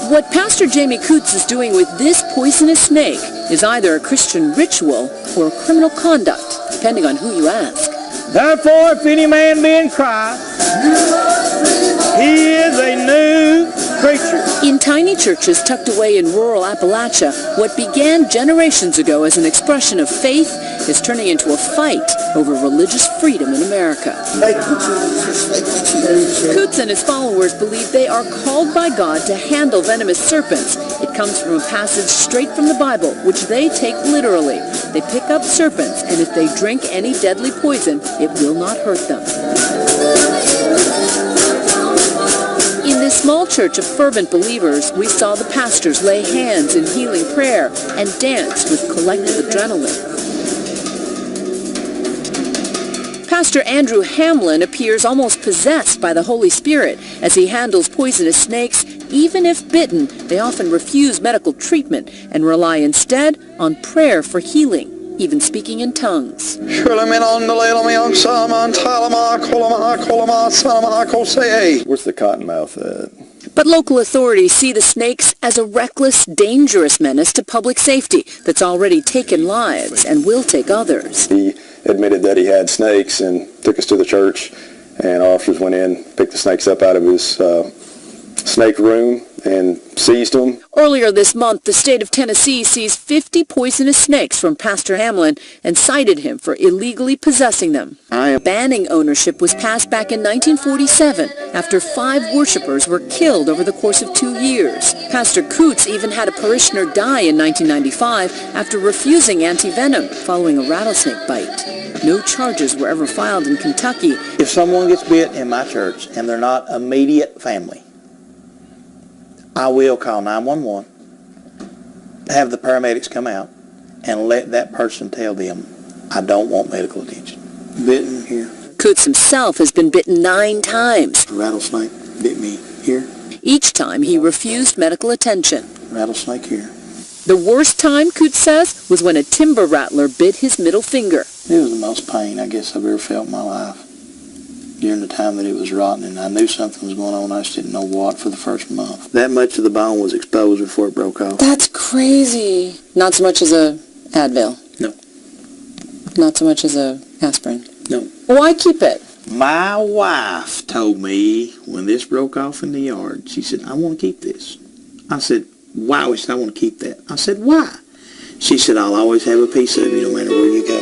What Pastor Jamie Coots is doing with this poisonous snake is either a Christian ritual or criminal conduct, depending on who you ask. Therefore, if any man be in Christ, he is a new creature. In tiny churches tucked away in rural Appalachia, what began generations ago as an expression of faith is turning into a fight over religious freedom in America. Coots and his followers believe they are called by God to handle venomous serpents. It comes from a passage straight from the Bible, which they take literally. They pick up serpents, and if they drink any deadly poison, it will not hurt them. In this small church of fervent believers, we saw the pastors lay hands in healing prayer and dance with collective adrenaline. Pastor Andrew Hamlin appears almost possessed by the Holy Spirit as he handles poisonous snakes. Even if bitten, they often refuse medical treatment and rely instead on prayer for healing, even speaking in tongues. Where's the cottonmouth at? But local authorities see the snakes as a reckless, dangerous menace to public safety that's already taken lives and will take others. He admitted that he had snakes and took us to the church, and officers went in, picked the snakes up out of his snake room and seized them. Earlier this month, the state of Tennessee seized 50 poisonous snakes from Pastor Hamlin and cited him for illegally possessing them. Banning ownership was passed back in 1947 after 5 worshipers were killed over the course of 2 years. Pastor Coots even had a parishioner die in 1995 after refusing anti-venom following a rattlesnake bite. No charges were ever filed in Kentucky. If someone gets bit in my church and they're not immediate family, I will call 911, have the paramedics come out, and let that person tell them, I don't want medical attention. Bitten here. Coots himself has been bitten 9 times. A rattlesnake bit me here. Each time he refused medical attention. Rattlesnake here. The worst time, Coots says, was when a timber rattler bit his middle finger. It was the most pain I guess I've ever felt in my life. During the time that it was rotting, and I knew something was going on, I just didn't know what for the first month. That much of the bone was exposed before it broke off. That's crazy. Not so much as a Advil? No. Not so much as a aspirin? No. Why keep it? My wife told me when this broke off in the yard, she said, I want to keep this. I said, why? She said, I want to keep that. I said, why? She said, I'll always have a piece of you no matter where you go.